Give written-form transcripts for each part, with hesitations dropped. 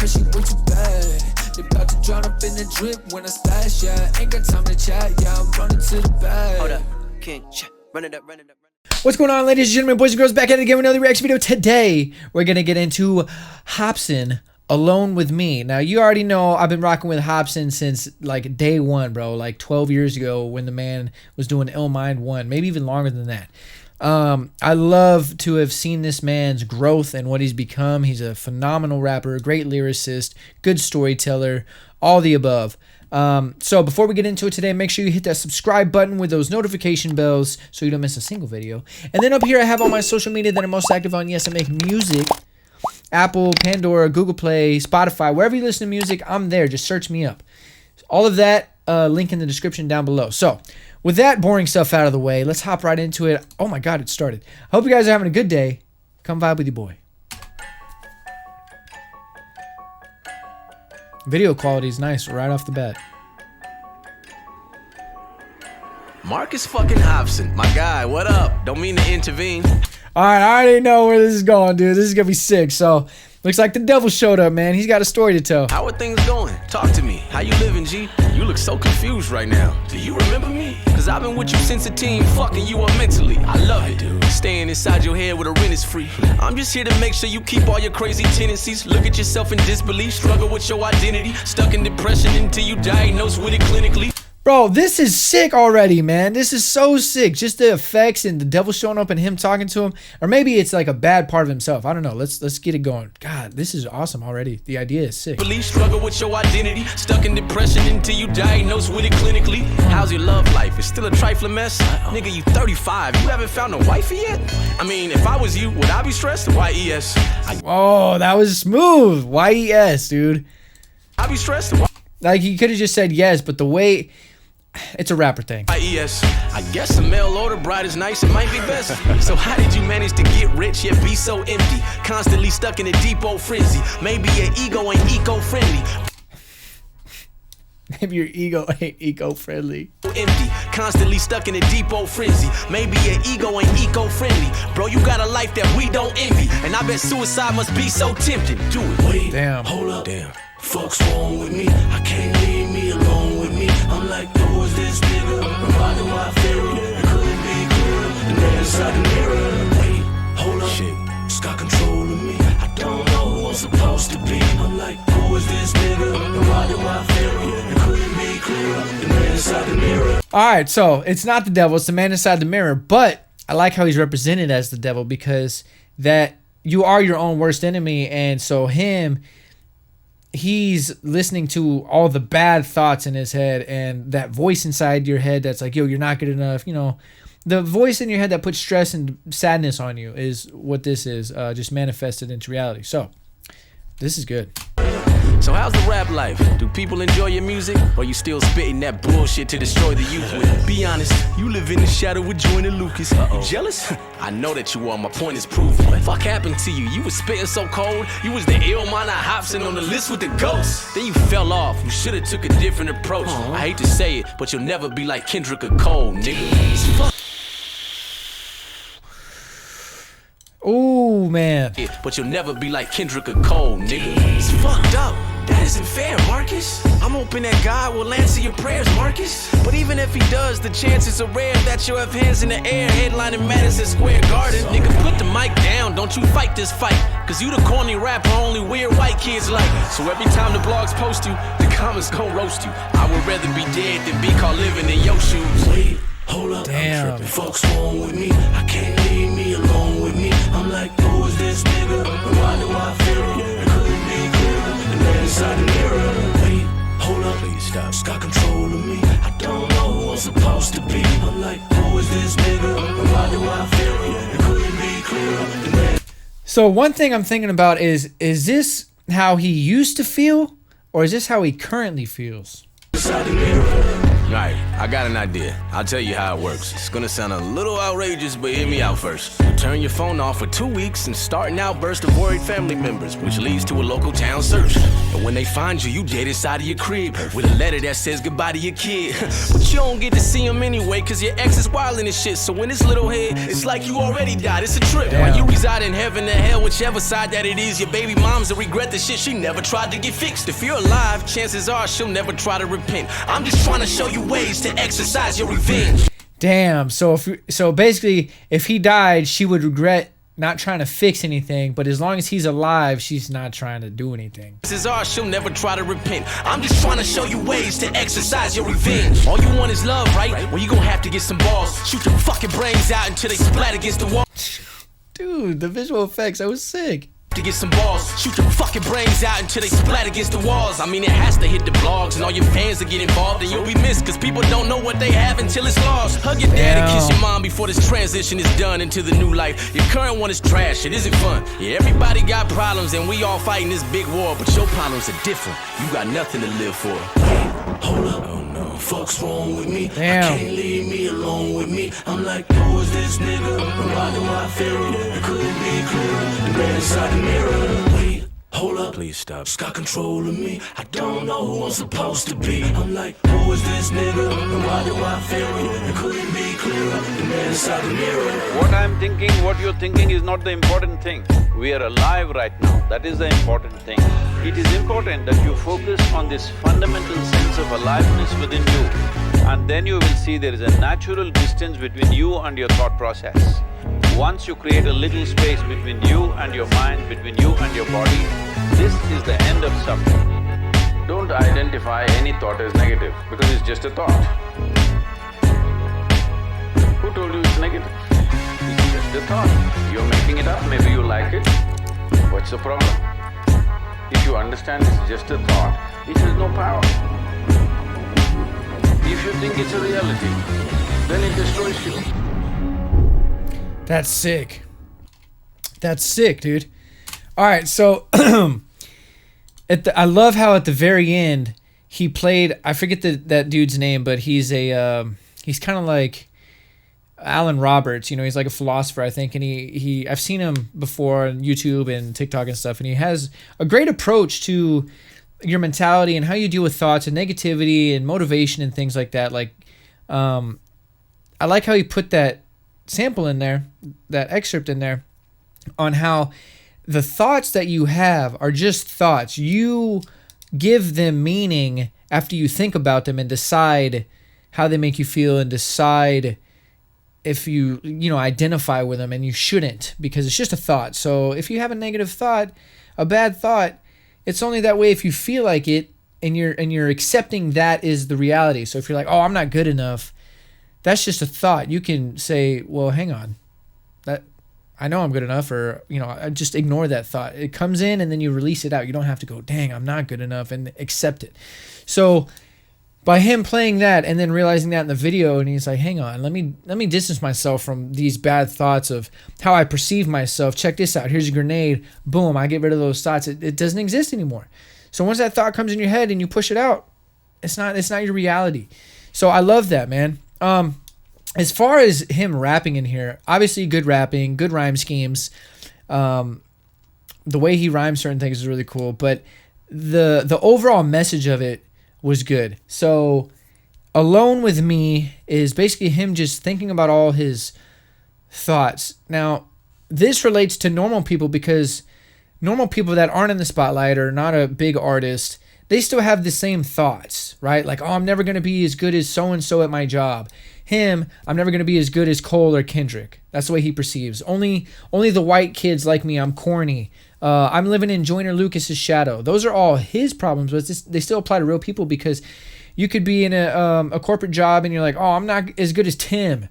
cause she way too bad. They about to drown up in the drip when I splash, yeah. Ain't got time to chat, yeah, I'm running to the bag. Hold up, King, run it up, run it up. What's going on, ladies and gentlemen, boys and girls, back at it again with another reaction video. Today, we're gonna get into Hopsin, Alone With Me. Now, you already know I've been rocking with Hopsin since like day one, bro. Like 12 years ago when the man was doing Ill Mind 1, maybe even longer than that. I love to have seen this man's growth and what he's become. He's a phenomenal rapper, great lyricist, good storyteller, all the above. So before we get into it today, make sure you hit that subscribe button with those notification bells so you don't miss a single video. And then up here I have all my social media that I'm most active on. Yes, I make music. Apple, Pandora, Google Play, Spotify, wherever you listen to music, I'm there. Just search me up. All of that, link in the description down below. So with that boring stuff out of the way, let's hop right into it. Oh my God, it started. I hope you guys are having a good day. Come vibe with your boy. Video quality is nice right off the bat. Marcus fucking Hopsin, my guy, what up? Don't mean to intervene. Alright, I already know where this is going, dude. This is gonna be sick. So, looks like the devil showed up, man. He's got a story to tell. How are things going? Talk to me. How you living, G? You look so confused right now. Do you remember me? Cause I've been with you since a teen, fucking you up mentally. I love it, dude. Staying inside your head with a rent is free. I'm just here to make sure you keep all your crazy tendencies. Look at yourself in disbelief, struggle with your identity. Stuck in depression until you diagnosed with it clinically. Bro, this is sick already, man. This is so sick. Just the effects and the devil showing up and him talking to him. Or maybe it's like a bad part of himself. I don't know. Let's get it going. God, this is awesome already. The idea is sick. Believe, struggle with your identity. Stuck in depression until you diagnosed with it clinically. How's your love life? It's still a trifling mess? Nigga, you 35. You haven't found a wifey yet? I mean, if I was you, would I be stressed? Y-E-S. Oh, that was smooth. Y-E-S, dude. I'd be stressed? Like, he could have just said yes, but the way... It's a rapper thing. Yes, I guess a mail order bride is nice, it might be best. So how did you manage to get rich yet be so empty? Constantly stuck in a deep old frenzy. Maybe your ego ain't eco-friendly. Maybe your ego ain't eco-friendly. Empty, constantly stuck in a deep old frenzy. Maybe your ego ain't eco-friendly. Bro, you got a life that we don't envy. And I bet suicide must be so tempting. Do it. Wait, damn. Hold up. Damn. Fuck's wrong with me? I can't leave me alone with me. I'm like, who is this nigga? Reminding my pharaoh. It couldn't be clearer. The man inside the mirror. Wait, hold up. Shit. It's got control of me. I don't know who I'm supposed to be. I'm like, who is this nigga? Reminding my pharaoh. It couldn't be clearer. The man inside the mirror. Alright, so it's not the devil, it's the man inside the mirror. But I like how he's represented as the devil because that you are your own worst enemy. And so he's listening to all the bad thoughts in his head and that voice inside your head that's like, yo, you're not good enough. You know, the voice in your head that puts stress and sadness on you is what this is, just manifested into reality. So this is good. So how's the rap life? Do people enjoy your music? Or you still spitting that bullshit to destroy the youth with? Be honest, you live in the shadow with Joyner Lucas. You jealous? I know that you are, my point is proven. What the fuck happened to you? You was spitting so cold. You was the ill man Hopsin on the list with the ghosts. Then you fell off. You should've took a different approach. I hate to say it, but you'll never be like Kendrick or Cole, nigga. Oh man. But you'll never be like Kendrick or Cole, nigga. It's fucked up. That isn't fair, Marcus. I'm hoping that God will answer your prayers, Marcus. But even if he does, the chances are rare that you'll have hands in the air headlining Madison Square Garden. Nigga, put the mic down, don't you fight this fight. Cause you the corny rapper only weird white kids like. So every time the blogs post you, the comments gon' roast you. I would rather be dead than be caught living in your shoes. Wait, hold up. Damn. Fuck's wrong with me? I can't leave me alone with me. I'm like, who is this nigga? Reminding my pharaoh. It couldn't be clearer. The man inside the mirror. Wait, hold up. Please stop. It's got control of me. I don't know who I'm supposed to be. I'm like, who is this nigga? Reminding my pharaoh. It couldn't be clearer. The man. So one thing I'm thinking about is this how he used to feel? Or is this how he currently feels? Inside the mirror. Alright, I got an idea. I'll tell you how it works. It's gonna sound a little outrageous, but hear me out first. You turn your phone off for 2 weeks and start an outburst of worried family members, which leads to a local town search. And when they find you, you dead inside of your crib with a letter that says goodbye to your kid. But you don't get to see him anyway, cause your ex is wildin' and shit. So in his little head, it's like you already died. It's a trip. Damn. While you reside in heaven or hell, whichever side that it is, your baby mom's will regret the shit she never tried to get fixed. If you're alive, chances are she'll never try to repent. I'm just trying to show you ways to exercise your revenge. Damn. So basically, if he died, she would regret not trying to fix anything. But as long as he's alive, she's not trying to do anything. Chances are she'll never try to repent. I'm just trying to show you ways to exercise your revenge. All you want is love, right? Well, you gonna have to get some balls. Shoot your fucking brains out until they splat against the wall. Dude, the visual effects, that was sick. To get some balls, shoot your fucking brains out until they splat against the walls. I mean, it has to hit the blogs, and all your fans will get involved, and you'll be missed, cause people don't know what they have until it's lost. Hug your dad and kiss your mom before this transition is done into the new life. Your current one is trash, it isn't fun. Yeah, everybody got problems, and we all fighting this big war, but your problems are different. You got nothing to live for. Hold up, oh no, fuck's wrong with me? Damn. I can't leave me alone with me. I'm like, who is this nigga? Why do I fear him? It couldn't be clearer. The man inside the mirror. Wait, hold up, Please stop. it's got control of me. I don't know who I'm supposed to be. I'm like, who is this nigga? Why do I fear him? It couldn't be clearer. The man inside the mirror. What I'm thinking, what you're thinking is not the important thing. We are alive right now, that is the important thing. It is important that you focus on this fundamental sense of aliveness within you, and then you will see there is a natural distance between you and your thought process. Once you create a little space between you and your mind, between you and your body, this is the end of suffering. Don't identify any thought as negative, because it's just a thought. Who told you it's negative? It's just a thought. You're making it up, maybe you like it. What's the problem? If you understand it's just a thought, it has no power. If you think it's a reality, then it destroys you. That's sick. That's sick, dude. All right, so I love how at the very end he played. I forget that dude's name, but he's kind of like Alan Roberts. You know, he's like a philosopher, I think, and I've seen him before on YouTube and TikTok and stuff, and he has a great approach to your mentality and how you deal with thoughts and negativity and motivation and things like that. Like, I like how he put that sample in there, that excerpt in there, on how the thoughts that you have are just thoughts. You give them meaning after you think about them and decide how they make you feel and decide if you identify with them, and you shouldn't, because it's just a thought. So if you have a negative thought, a bad thought, it's only that way if you feel like it and you're accepting that is the reality. So if you're like, oh, I'm not good enough, that's just a thought. You can say, well, hang on, that I know I'm good enough, or I just ignore that thought. It comes in and then you release it out. You don't have to go, dang, I'm not good enough, and accept it. So by him playing that and then realizing that in the video, and he's like, hang on, let me distance myself from these bad thoughts of how I perceive myself. Check this out. Here's a grenade. Boom, I get rid of those thoughts. It doesn't exist anymore. So once that thought comes in your head and you push it out, it's not your reality. So I love that, man. As far as him rapping in here, obviously good rapping, good rhyme schemes. The way he rhymes certain things is really cool, but the overall message of it was good. So Alone With Me is basically him just thinking about all his thoughts. Now, this relates to normal people, because normal people that aren't in the spotlight or not a big artist, they still have the same thoughts, right? Like, oh, I'm never going to be as good as so-and-so at my job. Him, I'm never going to be as good as Cole or Kendrick. That's the way he perceives. Only the white kids like me. I'm corny. I'm living in Joyner Lucas's shadow. Those are all his problems, but they still apply to real people, because you could be in a corporate job and you're like, oh, I'm not as good as Tim.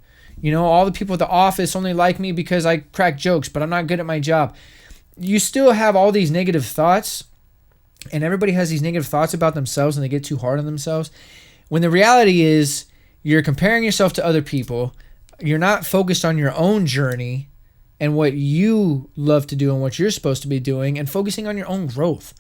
All the people at the office only like me because I crack jokes, but I'm not good at my job. You still have all these negative thoughts, and everybody has these negative thoughts about themselves, and they get too hard on themselves. When the reality is, you're comparing yourself to other people. You're not focused on your own journey and what you love to do and what you're supposed to be doing, and focusing on your own growth.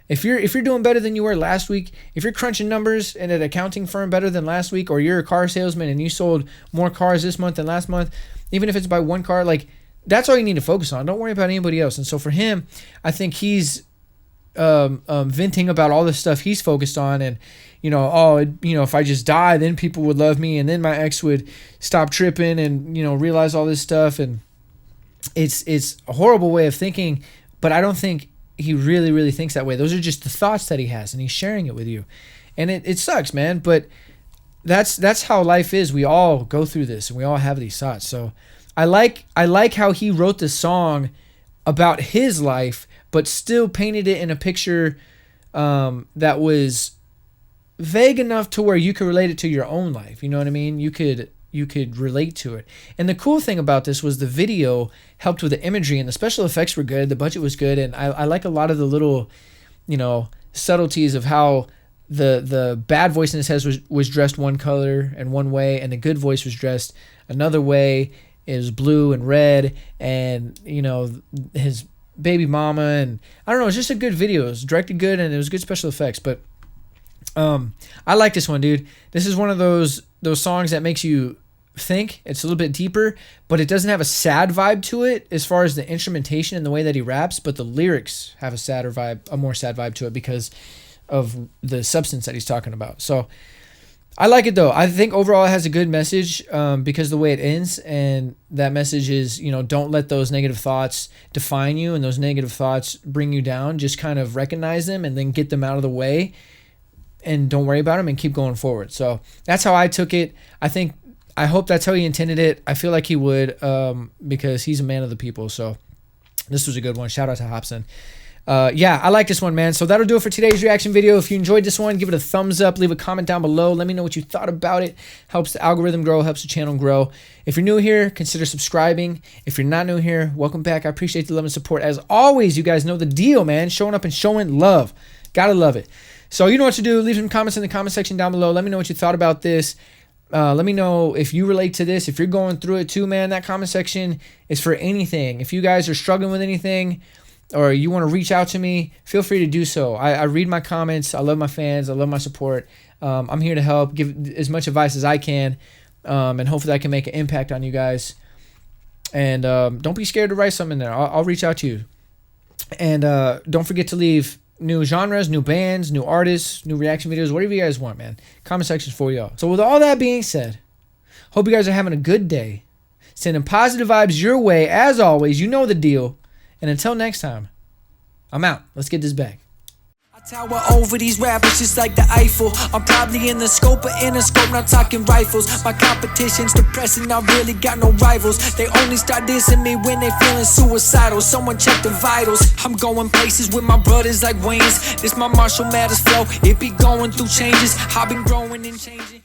If you're doing better than you were last week, if you're crunching numbers in an accounting firm better than last week, or you're a car salesman and you sold more cars this month than last month, even if it's by one car, like that's all you need to focus on. Don't worry about anybody else. And so for him, I think he's venting about all the stuff he's focused on, and if I just die, then people would love me, and then my ex would stop tripping, and realize all this stuff. And it's a horrible way of thinking, but I don't think he really thinks that way. Those are just the thoughts that he has, and he's sharing it with you. And it sucks, man, but that's how life is. We all go through this, and we all have these thoughts. So I like how he wrote the song about his life, but still painted it in a picture that was vague enough to where you could relate it to your own life. You know what I mean? You could relate to it. And the cool thing about this was the video helped with the imagery, and the special effects were good. The budget was good. And I like a lot of the little, subtleties of how the bad voice in his head was dressed one color and one way, and the good voice was dressed another way. It was blue and red, and, his baby mama, and I don't know, it's just a good video. It was directed good, and it was good special effects. But I like this one, dude. This is one of those songs that makes you think. It's a little bit deeper, but it doesn't have a sad vibe to it as far as the instrumentation and the way that he raps, but the lyrics have a more sad vibe to it because of the substance that he's talking about. So I like it though. I think overall it has a good message because the way it ends, and that message is, don't let those negative thoughts define you, and those negative thoughts bring you down. Just kind of recognize them and then get them out of the way, and don't worry about them, and keep going forward. So that's how I took it. I hope that's how he intended it. I feel like he would, because he's a man of the people. So this was a good one. Shout out to Hopsin. I like this one, man. So that'll do it for today's reaction video. If you enjoyed this one, give it a thumbs up, leave a comment down below, let me know what you thought about it. Helps the algorithm grow, helps the channel grow. If you're new here, consider subscribing. If you're not new here, welcome back. I appreciate the love and support. As always, you guys know the deal, man. Showing up and showing love. Gotta love it. So you know what to do. Leave some comments in the comment section down below. Let me know what you thought about this. Let me know if you relate to this, if you're going through it too, man. That comment section is for anything. If you guys are struggling with anything, or you want to reach out to me, feel free to do so. I read my comments. I love my fans. I love my support. I'm here to help, give as much advice as I can, and hopefully I can make an impact on you guys. And don't be scared to write something there. I'll reach out to you. And don't forget to leave new genres, new bands, new artists, new reaction videos, whatever you guys want, man. Comment section's for y'all. So with all that being said, hope you guys are having a good day. Sending positive vibes your way. As always, you know the deal. And until next time, I'm out. Let's get this back. I tower over these rappers just like the Eiffel. I'm probably in the scope, but in a scope, not talking rifles. My competition's depressing, I really got no rivals. They only start dissing me when they feeling suicidal. Someone check the vitals. I'm going places with my brothers like Wayne's. This my Marshall Mathers flow. It be going through changes. I've been growing and changing.